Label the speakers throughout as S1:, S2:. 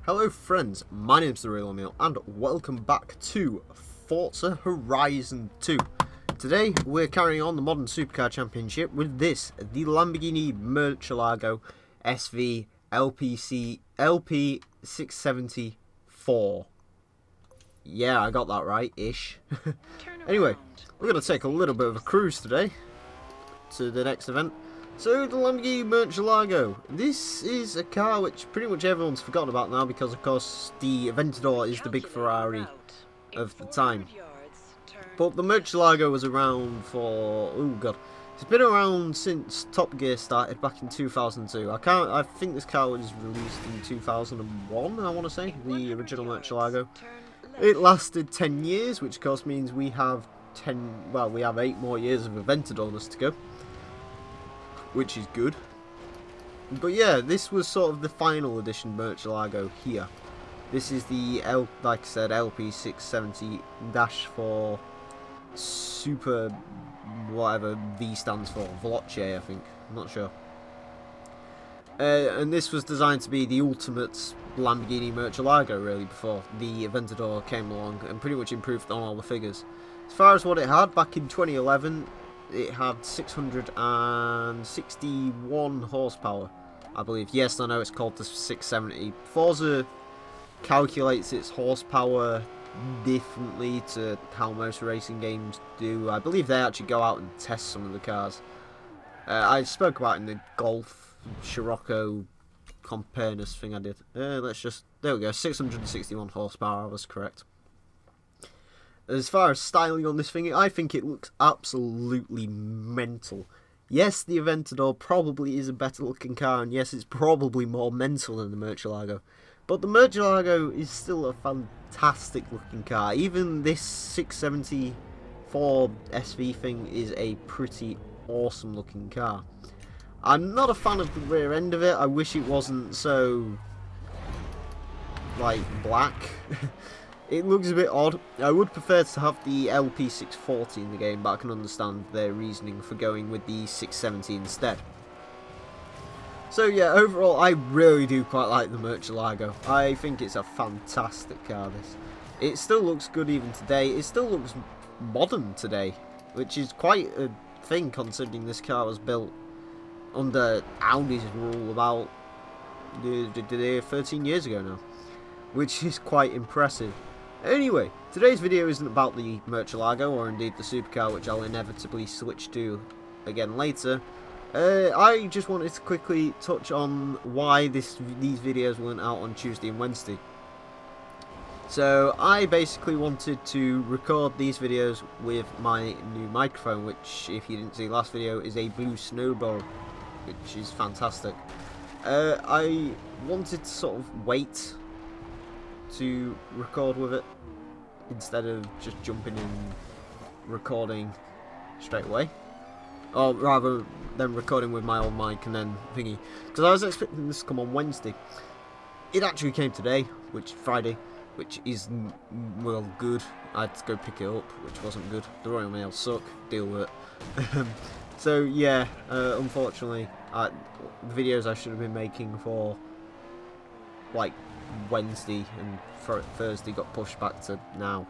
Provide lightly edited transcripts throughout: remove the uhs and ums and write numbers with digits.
S1: Hello friends, my name's the Real Emile and welcome back to Forza Horizon 2. Today we're carrying on the Modern Supercar Championship with this, the Lamborghini Murcielago SV LP674. Yeah, I got that right-ish. Anyway, we're going to take a little bit of a cruise today to the next event. So, the Lamborghini Murcielago. This is a car which pretty much everyone's forgotten about now because, of course, the Aventador is the big Ferrari of the time. But the Murcielago was around for... oh god. It's been around since Top Gear started back in 2002. I think this car was released in 2001, I want to say, the original Murcielago. It lasted 10 years, which of course means we have 8 more years of Aventadorness to go, which is good. But yeah, this was sort of the final edition Murcielago here. This is the like I said, LP670-4 Super whatever V stands for, Veloce I think, I'm not sure. And this was designed to be the ultimate Lamborghini Murcielago really before the Aventador came along and pretty much improved on all the figures. As far as what it had back in 2011, it had 661 horsepower, I believe. Yes, I know it's called the 670. Forza calculates its horsepower differently to how most racing games do. I believe they actually go out and test some of the cars. I spoke about it in the Golf Scirocco compareness thing I did. There we go, 661 horsepower, I was correct. As far as styling on this thing, I think it looks absolutely mental. Yes, the Aventador probably is a better looking car, and yes, it's probably more mental than the Murcielago. But the Murcielago is still a fantastic looking car. Even this 674 SV thing is a pretty awesome looking car. I'm not a fan of the rear end of it. I wish it wasn't so, like, black. It looks a bit odd. I would prefer to have the LP640 in the game, but I can understand their reasoning for going with the 670 instead. So yeah, overall, I really do quite like the Murcielago. I think it's a fantastic car, this. It still looks good even today. It still looks modern today, which is quite a thing considering this car was built under Audi's rule about 13 years ago now, which is quite impressive. Anyway, today's video isn't about the Murcielago or indeed the supercar, which I'll inevitably switch to again later. I just wanted to quickly touch on why these videos weren't out on Tuesday and Wednesday. So I basically wanted to record these videos with my new microphone, which, if you didn't see last video, is a Blue Snowball, which is fantastic. I wanted to sort of wait to record with it instead of just jumping in recording straight away, or rather than recording with my old mic and then thingy, because I was expecting this to come on Wednesday. It actually came today, which Friday, which is well good. I had to go pick it up, which wasn't good. The Royal Mail suck, deal with it. So yeah, unfortunately the videos I should have been making for like Wednesday and Thursday got pushed back to now.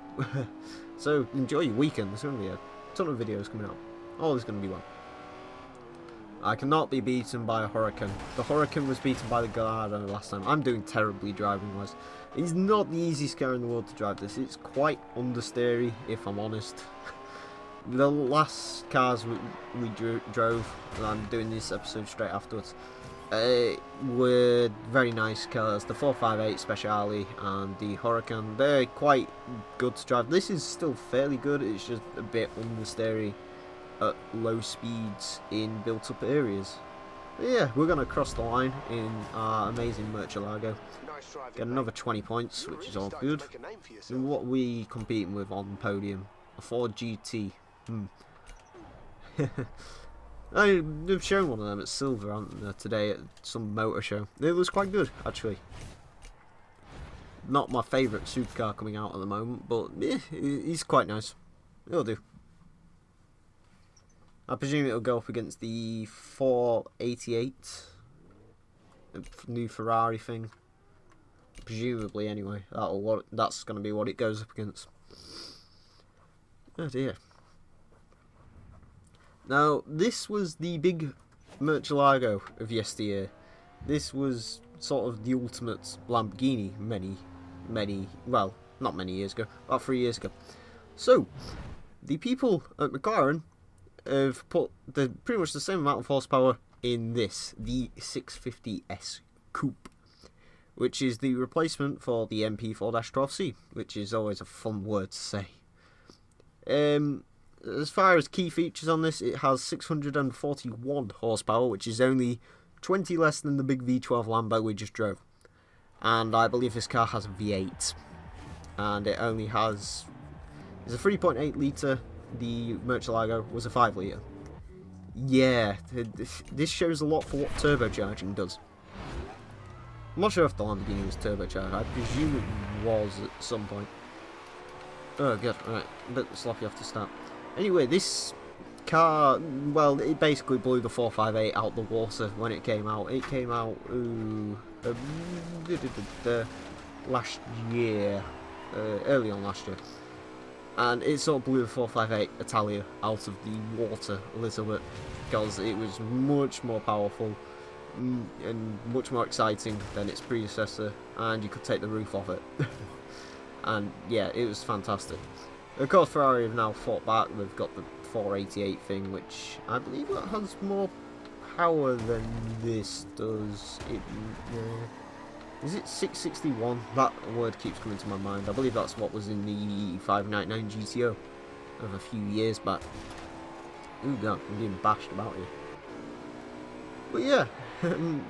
S1: So enjoy your weekend. There's going to be a ton of videos coming out. Oh, there's going to be one. I cannot be beaten by a Huracan. The Huracan was beaten by the Gallardo last time. I'm doing terribly driving wise. It's not the easiest car in the world to drive this. It's quite understeery, if I'm honest. The last cars we drove, and I'm doing this episode straight afterwards, were very nice cars. The 458 Speciale and the Huracan, they're quite good to drive. This is still fairly good, it's just a bit understeery at low speeds in built up areas. But yeah, we're going to cross the line in our amazing Murcielago. Get another 20 points, which is all good. And what are we competing with on the podium? A Ford GT. They've shown one of them at Silver, haven't they, today at some motor show. It was quite good, actually. Not my favourite supercar coming out at the moment, but yeah, he's quite nice. It'll do. I presume it'll go up against the 488, the new Ferrari thing. presumably anyway. That's going to be what it goes up against. Oh dear. Now, this was the big Murcielago of yesteryear. This was sort of the ultimate Lamborghini well, not many years ago, about 3 years ago. So, the people at McLaren have put pretty much the same amount of horsepower in this, the 650S Coupe, which is the replacement for the MP4-12C, which is always a fun word to say. As far as key features on this, it has 641 horsepower, which is only 20 less than the big V12 Lambo we just drove. And I believe this car has a V8. And it only has... It's a 3.8 litre, the Murcielago was a 5 litre. Yeah, this shows a lot for what turbocharging does. I'm not sure if the Lamborghini was turbocharged, I presume it was at some point. Oh good, right, a bit sloppy off the start. Anyway, this car, well, it basically blew the 458 out the water when it came out. It came out last year, early on last year. And it sort of blew the 458 Italia out of the water a little bit, because it was much more powerful and much more exciting than its predecessor, and you could take the roof off it. And yeah, it was fantastic. Of course, Ferrari have now fought back. They've got the 488 thing, which I believe that has more power than this does. Is it 661? That word keeps coming to my mind. I believe that's what was in the 599 GTO of a few years back. Ooh, God, I'm being bashed about here. But yeah,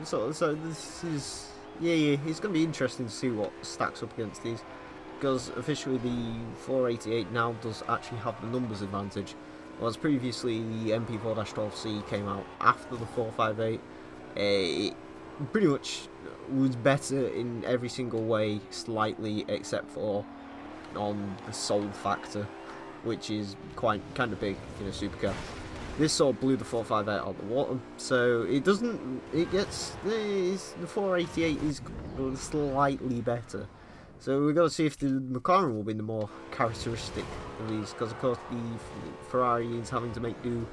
S1: so this is... Yeah, it's going to be interesting to see what stacks up against these. Because officially the 488 now does actually have the numbers advantage. Whereas previously the MP4-12C came out after the 458. It pretty much was better in every single way, slightly, except for on the soul factor, which is kind of big in a supercar. This sort of blew the 458 out of the water, so it doesn't. It gets the 488 is slightly better. So we've got to see if the McLaren will be the more characteristic of these, because of course the Ferrari is having to make do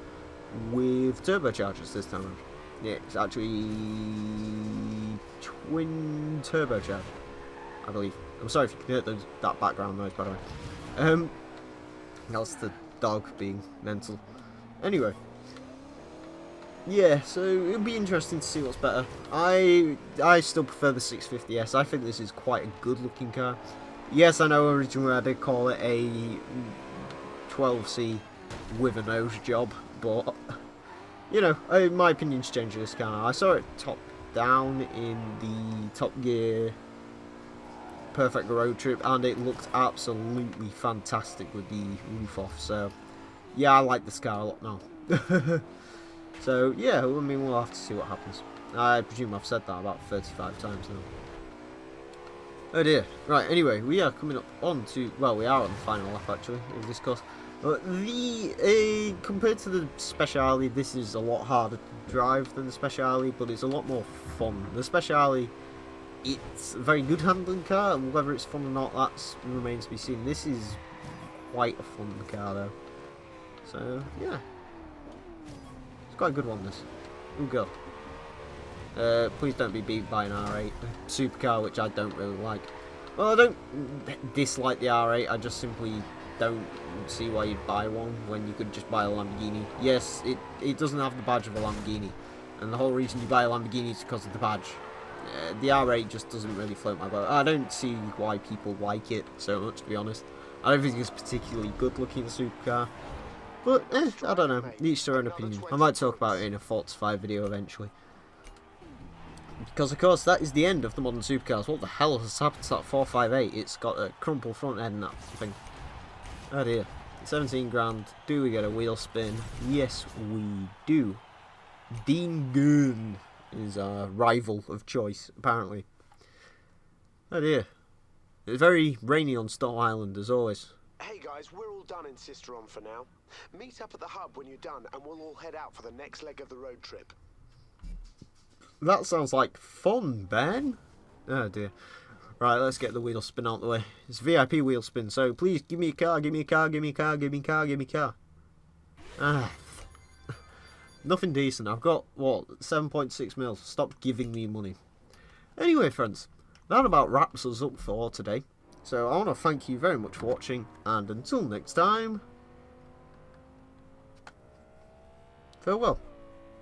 S1: with turbochargers this time around. Yeah, it's actually twin turbocharged, I believe. I'm sorry if you can hear that background noise, by the way. That's the dog being mental. Anyway, yeah, so it'll be interesting to see what's better. I still prefer the 650S. I think this is quite a good looking car. Yes, I know originally I did call it a 12C with a nose job, but you know, my opinion's changed with this car. I saw it top down in the Top Gear Perfect Road Trip, and it looked absolutely fantastic with the roof off. So yeah, I like this car a lot now. So yeah, I mean, we'll have to see what happens. I presume I've said that about 35 times now. Oh dear. Right, anyway, we are coming up on to, well, we are on the final lap actually of this course. Compared to the Speciale, this is a lot harder to drive than the Speciale, but it's a lot more fun. The Speciale, it's a very good handling car, and whether it's fun or not, that remains to be seen. This is quite a fun car though. So yeah, it's quite a good one, this. Oh god. Please don't be beat by an R8 supercar, which I don't really like. Well, I don't dislike the R8, I just simply don't see why you'd buy one when you could just buy a Lamborghini. Yes, it doesn't have the badge of a Lamborghini, and the whole reason you buy a Lamborghini is because of the badge. The R8 just doesn't really float my boat. I don't see why people like it so much, to be honest. I don't think it's a particularly good looking supercar. But, I don't know. Each their own opinion. I might talk about it in a Forza 5 video eventually. Because, of course, that is the end of the modern supercars. What the hell has happened to that 458? It's got a crumpled front end and that thing. Oh dear. 17 grand. Do we get a wheel spin? Yes, we do. Dean Goon is our rival of choice, apparently. Oh dear. It's very rainy on Stoll Island, as always.
S2: Hey guys, we're all done in Sisteron for now. Meet up at the hub when you're done and we'll all head out for the next leg of the road trip.
S1: That sounds like fun, Ben. Oh dear. Right, let's get the wheel spin out the way. It's VIP wheel spin, so please give me a car, give me a car, give me a car, give me a car, give me a car. Ah, nothing decent. I've got, what, 7.6 mil. Stop giving me money. Anyway, friends, that about wraps us up for today. So I want to thank you very much for watching, and until next time, farewell.